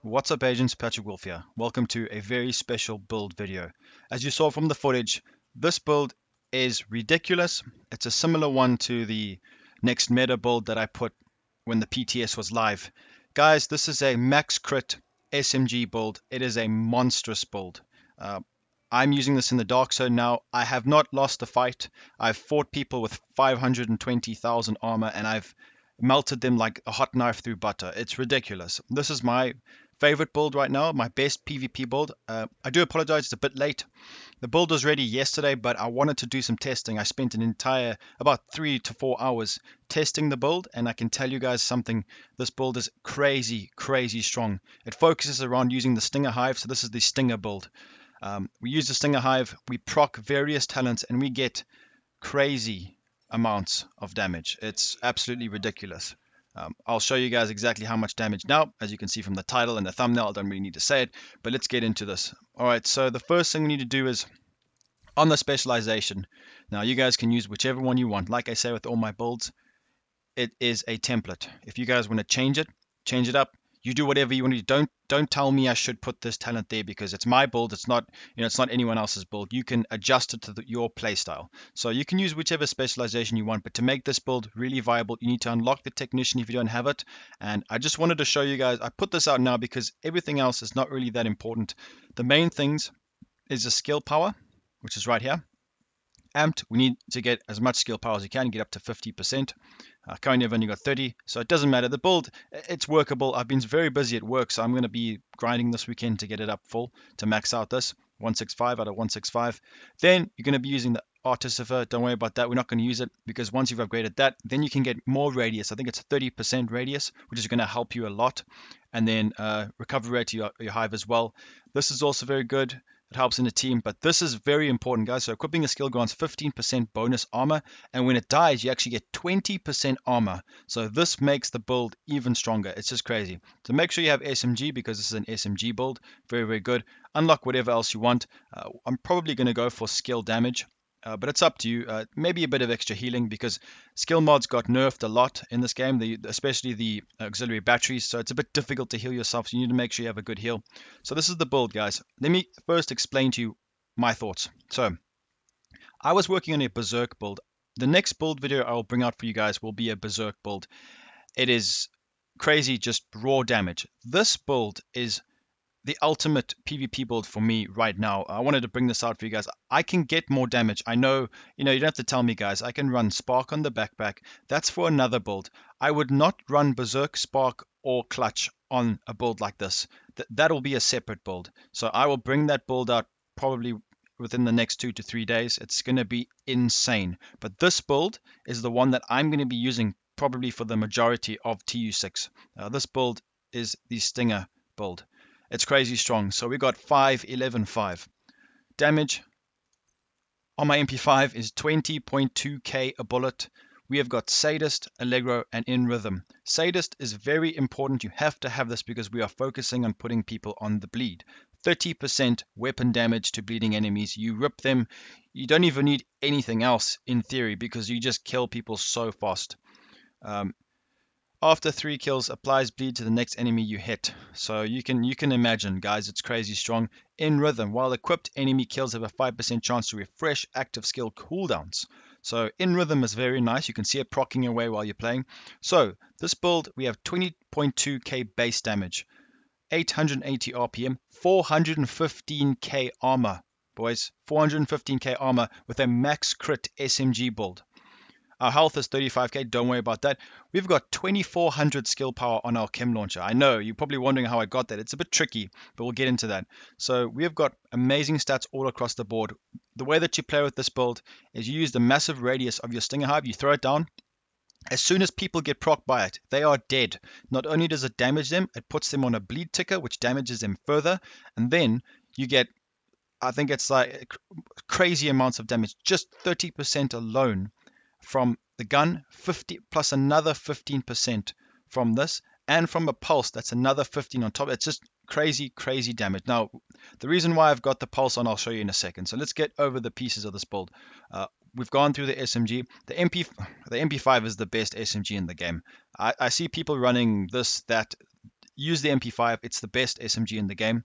What's up agents, Patrick Wolf here. Welcome to a very special build video. As you saw from the footage, this build is ridiculous. It's a similar one to the next meta build that I put when the PTS was live. Guys, this is a max crit SMG build. It is a monstrous build. Uh, I'm using this in the dark zone now. I have not lost a fight. I've fought people with 520,000 armor and I've melted them like a hot knife through butter. It's ridiculous. This is my favorite build right now, my best PvP build. I do apologize, it's a bit late. The build was ready yesterday, but I wanted to do some testing. I spent an entire about 3 to 4 hours testing the build, and I can tell you guys something. This build is crazy, crazy strong. It focuses around using the Stinger Hive, so this is the Stinger build. We use the Stinger Hive, we proc various talents, and we get crazy amounts of damage. It's absolutely ridiculous. I'll show you guys exactly how much damage now. As you can see from the title and the thumbnail, I don't really need to say it, but let's get into this. Alright, so the first thing we need to do is on the specialization. Now you guys can use whichever one you want. Like I say with all my builds, it is a template. If you guys want to change it up. You do whatever you want to do. Don't tell me I should put this talent there because it's my build. It's not, it's not anyone else's build. You can adjust it to your playstyle. So you can use whichever specialization you want, but to make this build really viable, you need to unlock the technician if you don't have it. And I just wanted to show you guys, I put this out now because everything else is not really that important. The main things is the skill power, which is right here. Amped, we need to get as much skill power as you can, get up to 50%. Currently I've only got 30, so it doesn't matter. The build, it's workable. I've been very busy at work, so I'm going to be grinding this weekend to get it up full, to max out this, 165 out of 165. Then you're going to be using the Artificer. Don't worry about that. We're not going to use it, because once you've upgraded that, then you can get more radius. I think it's 30% radius, which is going to help you a lot. And then recovery rate to your hive as well. This is also very good. It helps in a team, but this is very important, guys. So equipping a skill grants 15% bonus armor, and when it dies, you actually get 20% armor. So this makes the build even stronger. It's just crazy. So make sure you have SMG, because this is an SMG build. Very, very good. Unlock whatever else you want. I'm probably going to go for skill damage. But it's up to you. Maybe a bit of extra healing, because skill mods got nerfed a lot in this game, especially the auxiliary batteries. So it's a bit difficult to heal yourself. So you need to make sure you have a good heal. So this is the build, guys. Let me first explain to you my thoughts. So I was working on a Berserk build. The next build video I will bring out for you guys will be a Berserk build. It is crazy, just raw damage. This build is the ultimate PvP build for me right now. I wanted to bring this out for you guys. I can get more damage. I know, you don't have to tell me, guys. I can run Spark on the backpack. That's for another build. I would not run Berserk, Spark, or Clutch on a build like this. That'll be a separate build. So I will bring that build out probably within the next 2 to 3 days. It's going to be insane. But this build is the one that I'm going to be using probably for the majority of TU6. This build is the Stinger build. It's crazy strong. So we got 5, 11, 5. Damage on my MP5 is 20.2k a bullet. We have got Sadist, Allegro, and In Rhythm. Sadist is very important. You have to have this because we are focusing on putting people on the bleed. 30% weapon damage to bleeding enemies. You rip them. You don't even need anything else in theory, because you just kill people so fast. After 3 kills, applies bleed to the next enemy you hit. So you can imagine, guys, it's crazy strong. In Rhythm, while equipped, enemy kills have a 5% chance to refresh active skill cooldowns. So In Rhythm is very nice. You can see it proccing away while you're playing. So this build, we have 20.2k base damage, 880 RPM, 415k armor, boys. 415k armor with a max crit SMG build. Our health is 35k, don't worry about that. We've got 2400 skill power on our chem launcher. I know, you're probably wondering how I got that. It's a bit tricky, but we'll get into that. So we've got amazing stats all across the board. The way that you play with this build is you use the massive radius of your Stinger Hive, you throw it down. As soon as people get proc by it, they are dead. Not only does it damage them, it puts them on a bleed ticker, which damages them further. And then you get, I think it's like crazy amounts of damage, just 30% alone from the gun, 50 plus another 15% from this, and from a pulse, that's another 15 on top. It's just crazy, crazy damage. Now, the reason why I've got the pulse on, I'll show you in a second. So let's get over the pieces of this build. We've gone through the SMG. The MP5 is the best SMG in the game. I see people running this, that. use the MP5. It's the best SMG in the game.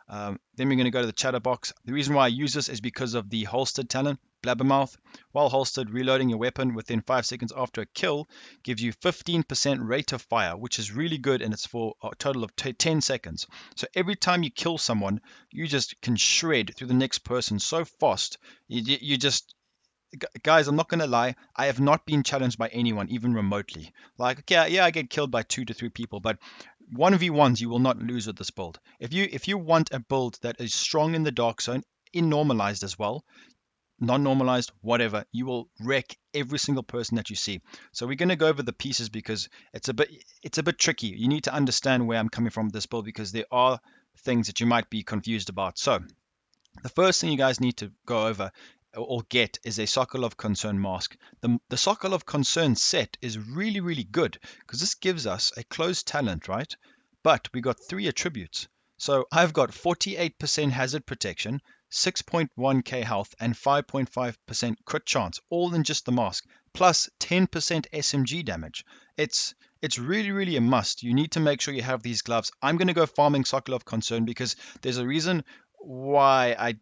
Then we're going to go to the Chatterbox. The reason why I use this is because of the holstered talent, Blabbermouth. While holstered, reloading your weapon within 5 seconds after a kill gives you 15% rate of fire, which is really good, and it's for a total of 10 seconds. So every time you kill someone, you just can shred through the next person so fast. You just guys, I'm not going to lie, I have not been challenged by anyone, even remotely. Like, okay, yeah, I get killed by 2 to 3 people, but 1v1s you will not lose with this build. If you want a build that is strong in the dark zone, in normalized as well, non-normalized, whatever, you will wreck every single person that you see. So we're going to go over the pieces because it's a bit tricky. You need to understand where I'm coming from with this build because there are things that you might be confused about. So the first thing you guys need to go over or get is a Circle of Concern mask. The Circle of Concern set is really, really good because this gives us a closed talent, right? But we got 3 attributes. So I've got 48% hazard protection, 6.1k health, and 5.5% crit chance, all in just the mask, plus 10% SMG damage. It's really, really a must. You need to make sure you have these gloves. I'm going to go farming Circle of Concern because there's a reason why I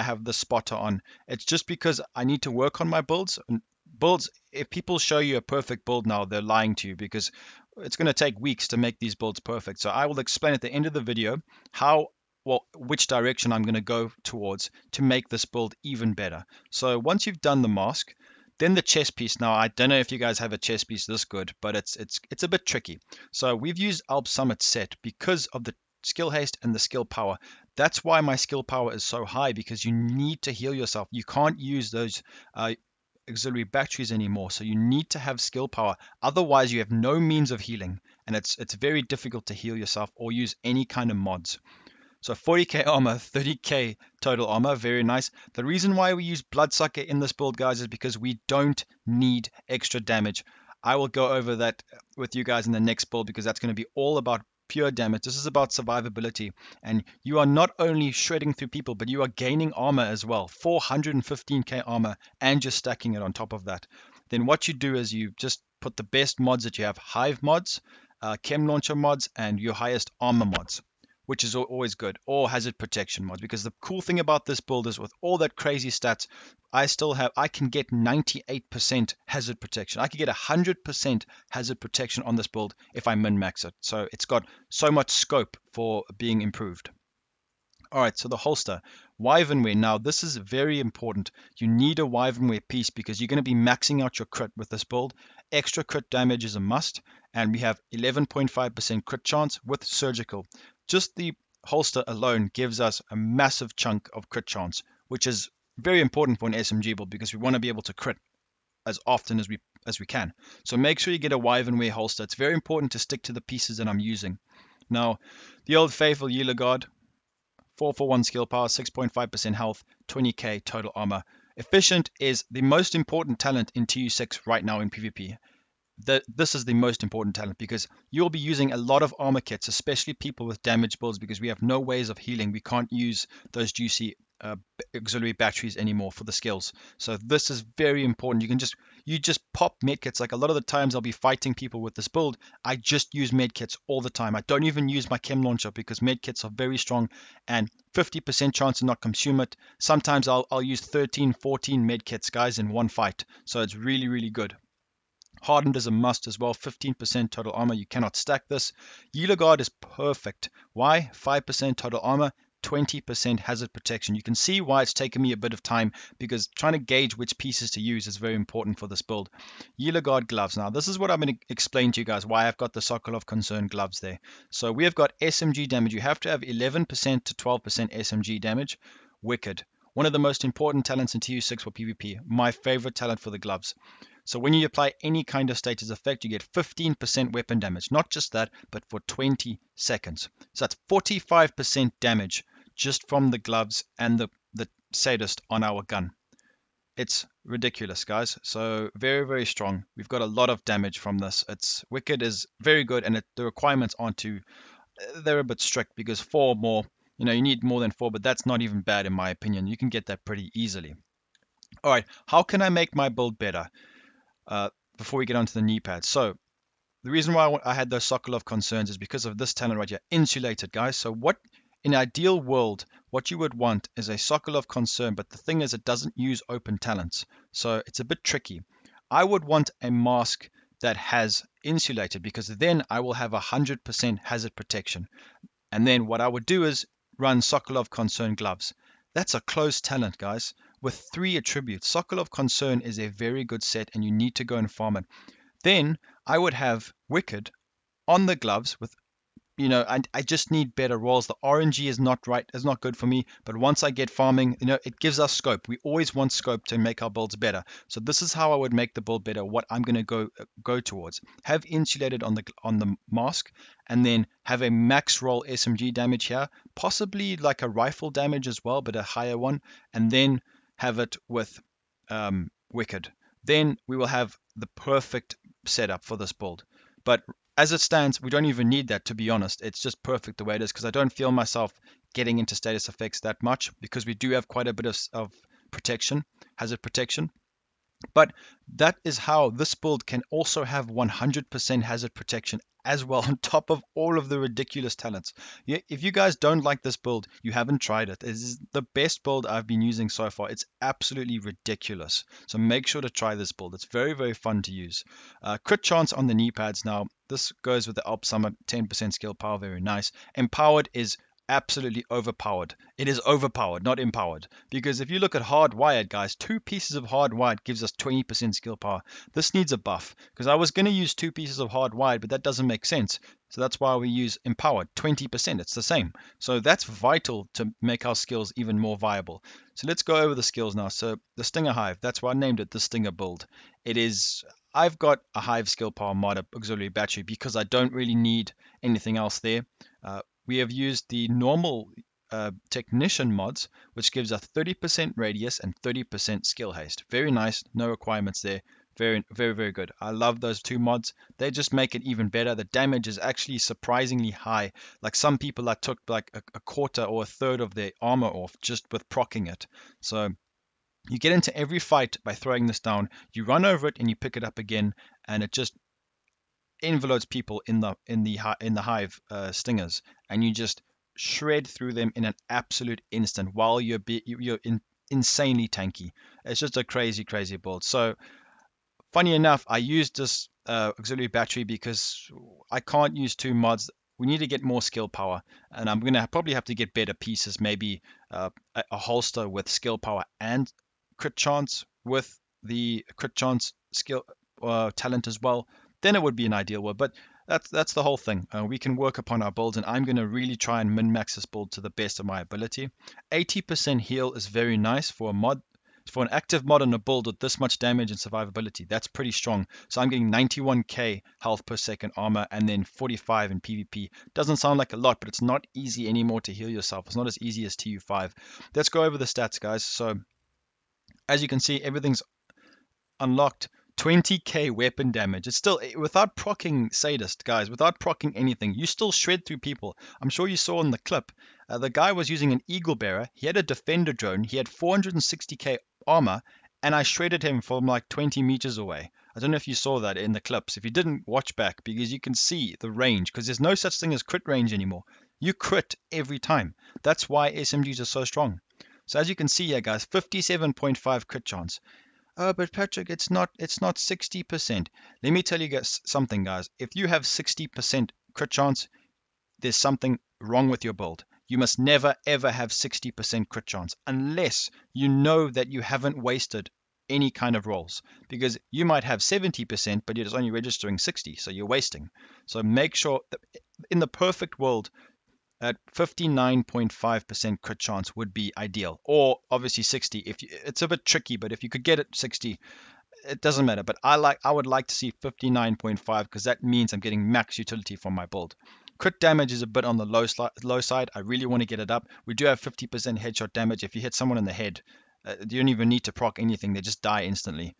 have the spotter on. It's just because I need to work on my builds. And builds, if people show you a perfect build now, they're lying to you because it's going to take weeks to make these builds perfect. So I will explain at the end of the video which direction I'm going to go towards to make this build even better. So once you've done the mask, then the chest piece. Now I don't know if you guys have a chest piece this good, but it's a bit tricky. So we've used Alp Summit set because of the skill haste and the skill power. That's why my skill power is so high, because you need to heal yourself. You can't use those auxiliary batteries anymore, so you need to have skill power. Otherwise, you have no means of healing, and it's very difficult to heal yourself or use any kind of mods. So 40k armor, 30k total armor, very nice. The reason why we use Bloodsucker in this build, guys, is because we don't need extra damage. I will go over that with you guys in the next build because that's going to be all about pure damage. This is about survivability, and you are not only shredding through people, but you are gaining armor as well. 415k armor, and just stacking it on top of that. Then what you do is you just put the best mods that you have: Hive mods, Chem Launcher mods, and your highest armor mods, which is always good, or hazard protection mods. Because the cool thing about this build is with all that crazy stats, I can get 98% hazard protection. I can get 100% hazard protection on this build if I min-max it. So it's got so much scope for being improved. All right, so the holster, Wyvernware. Now this is very important. You need a Wyvernware piece because you're going to be maxing out your crit with this build. Extra crit damage is a must, and we have 11.5% crit chance with surgical. Just the holster alone gives us a massive chunk of crit chance, which is very important for an SMG build because we want to be able to crit as often as we can. So make sure you get a Wyvernware holster. It's very important to stick to the pieces that I'm using. Now, the old faithful Yealer Guard, 441 skill power, 6.5% health, 20k total armor. Efficient is the most important talent in TU6 right now in PvP. This is the most important talent because you'll be using a lot of armor kits, especially people with damage builds, because we have no ways of healing. We can't use those juicy auxiliary batteries anymore for the skills. So this is very important. You just pop medkits. Like a lot of the times I'll be fighting people with this build, I just use medkits all the time. I don't even use my chem launcher because medkits are very strong and 50% chance to not consume it. Sometimes I'll use 13, 14 medkits, guys, in one fight. So it's really, really good. Hardened is a must as well, 15% total armor. You cannot stack this. Yealer Guard is perfect. Why? 5% total armor, 20% hazard protection. You can see why it's taken me a bit of time because trying to gauge which pieces to use is very important for this build. Yealer Guard gloves. Now, this is what I'm going to explain to you guys why I've got the Circle of Concern gloves there. So we have got SMG damage. You have to have 11% to 12% SMG damage. Wicked. One of the most important talents in TU6 for PvP. My favorite talent for the gloves. So when you apply any kind of status effect, you get 15% weapon damage. Not just that, but for 20 seconds. So that's 45% damage just from the gloves and the sadist on our gun. It's ridiculous, guys. So very, very strong. We've got a lot of damage from this. Wicked is very good, and the requirements they're a bit strict because 4 more, you need more than 4, but that's not even bad in my opinion. You can get that pretty easily. All right, how can I make my build better? Before we get onto the knee pads. So the reason why I had those Sokolov concerns is because of this talent right here, insulated, guys. So what, in an ideal world, what you would want is a Sokolov concern, but the thing is it doesn't use open talents. So it's a bit tricky. I would want a mask that has insulated because then I will have 100% hazard protection. And then what I would do is run Sokolov Concern gloves. That's a close talent, guys, with 3 attributes. Sokolov Concern is a very good set, and you need to go and farm it. Then I would have Wicked on the gloves with, I just need better rolls. The RNG is not right, is not good for me. But once I get farming, it gives us scope. We always want scope to make our builds better. So this is how I would make the build better. What I'm going to go towards: have insulated on the mask, and then have a max roll SMG damage here, possibly like a rifle damage as well, but a higher one, and then have it with Wicked. Then we will have the perfect setup for this build. But as it stands, we don't even need that, to be honest. It's just perfect the way it is because I don't feel myself getting into status effects that much because we do have quite a bit of protection, hazard protection. But that is how this build can also have 100% hazard protection as well, on top of all of the ridiculous talents. If you guys don't like this build, you haven't tried it. This is the best build I've been using so far. It's absolutely ridiculous. So make sure to try this build. It's very, very fun to use. Crit chance on the knee pads now. This goes with the Alp Summit, 10% skill power, very nice. Empowered is absolutely overpowered. It is overpowered, not empowered. Because if you look at hardwired, guys, 2 pieces of hardwired gives us 20% skill power. This needs a buff because I was going to use 2 pieces of hardwired, but that doesn't make sense. So that's why we use empowered, 20%. It's the same. So that's vital to make our skills even more viable. So let's go over the skills now. So the Stinger Hive, that's why I named it the Stinger build. I've got a Hive skill power mod auxiliary battery because I don't really need anything else there. We have used the normal technician mods, which gives us 30% radius and 30% skill haste. Very nice, no requirements there. Very, very, very good. I love those 2 mods. They just make it even better. The damage is actually surprisingly high. Like some people that took like a quarter or a third of their armor off just with proccing it. So you get into every fight by throwing this down. You run over it and you pick it up again, and it just envelopes people in the hive stingers, and you just shred through them in an absolute instant while you're insanely tanky. It's just a crazy, crazy build. So funny enough, I used this auxiliary battery because I can't use 2 mods. We need to get more skill power, and I'm gonna probably have to get better pieces, maybe a holster with skill power and crit chance with the crit chance skill talent as well. Then it would be an ideal world. But that's the whole thing. We can work upon our builds, and I'm going to really try and min-max this build to the best of my ability. 80% heal is very nice for a mod. For an active mod on a build with this much damage and survivability, that's pretty strong. So I'm getting 91k health per second armor and then 45 in PvP. Doesn't sound like a lot, but it's not easy anymore to heal yourself. It's not as easy as TU5. Let's go over the stats, guys. So as you can see, everything's unlocked. 20k weapon damage. It's still, without proccing Sadist, guys, without proccing anything, you still shred through people. I'm sure you saw in the clip, the guy was using an Eagle Bearer. He had a Defender drone. He had 460k armor, and I shredded him from like 20 meters away. I don't know if you saw that in the clips. If you didn't, watch back because you can see the range, because there's no such thing as crit range anymore. You crit every time. That's why SMGs are so strong. So as you can see here, guys, 57.5 crit chance. Oh, but Patrick, it's not 60%. Let me tell you guys something, guys. If you have 60% crit chance, there's something wrong with your build. You must never ever have 60% crit chance unless you know that you haven't wasted any kind of rolls, because you might have 70%, but you're just only registering 60, so you're wasting. So make sure that in the perfect world, at 59.5% crit chance would be ideal, or obviously 60. It's a bit tricky, but if you could get it 60, it doesn't matter. But I would like to see 59.5 because that means I'm getting max utility from my build. Crit damage is a bit on the low side. I really want to get it up. We do have 50% headshot damage. If you hit someone in the head, you don't even need to proc anything. They just die instantly.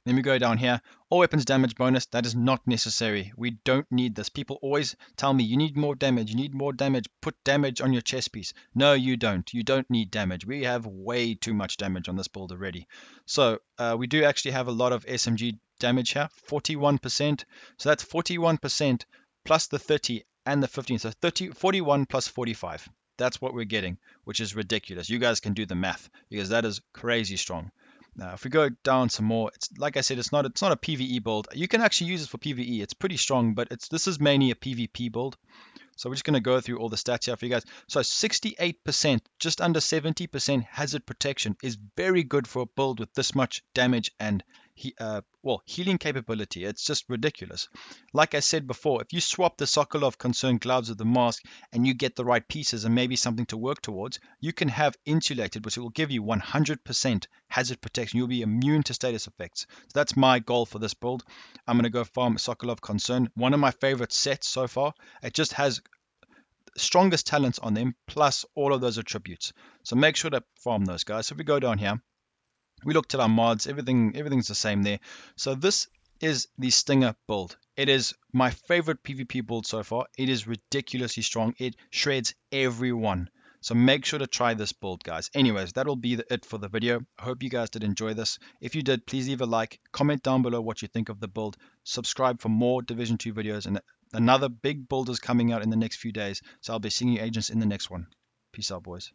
Then we go down here. All weapons damage bonus. That is not necessary. We don't need this. People always tell me, you need more damage. You need more damage. Put damage on your chest piece. No, you don't. You don't need damage. We have way too much damage on this build already. So we do actually have a lot of SMG damage here, 41%. So that's 41% plus the 30 and the 15. So 41 plus 45. That's what we're getting, which is ridiculous. You guys can do the math because that is crazy strong. Now, if we go down some more, it's like I said, it's not a PvE build. You can actually use it for PvE. It's pretty strong, but this is mainly a PvP build. So we're just going to go through all the stats here for you guys. So 68%, just under 70% hazard protection is very good for a build with this much damage and healing capability. It's just ridiculous. Like I said before, if you swap the Sokolov Concerned gloves with the mask and you get the right pieces and maybe something to work towards, you can have insulated, which will give you 100% hazard protection. You'll be immune to status effects. So that's my goal for this build. I'm going to go farm Sokolov Concerned. One of my favorite sets so far. It just has strongest talents on them plus all of those attributes. So make sure to farm those guys. So if we go down here, we looked at our mods, everything's the same there. So this is the Stinger build. It is my favorite PvP build so far. It is ridiculously strong. It shreds everyone. So make sure to try this build, guys. Anyways, that'll be it for the video. I hope you guys did enjoy this. If you did, please leave a like, comment down below what you think of the build, subscribe for more Division 2 videos, and another big build is coming out in the next few days. So I'll be seeing you agents in the next one. Peace out, boys.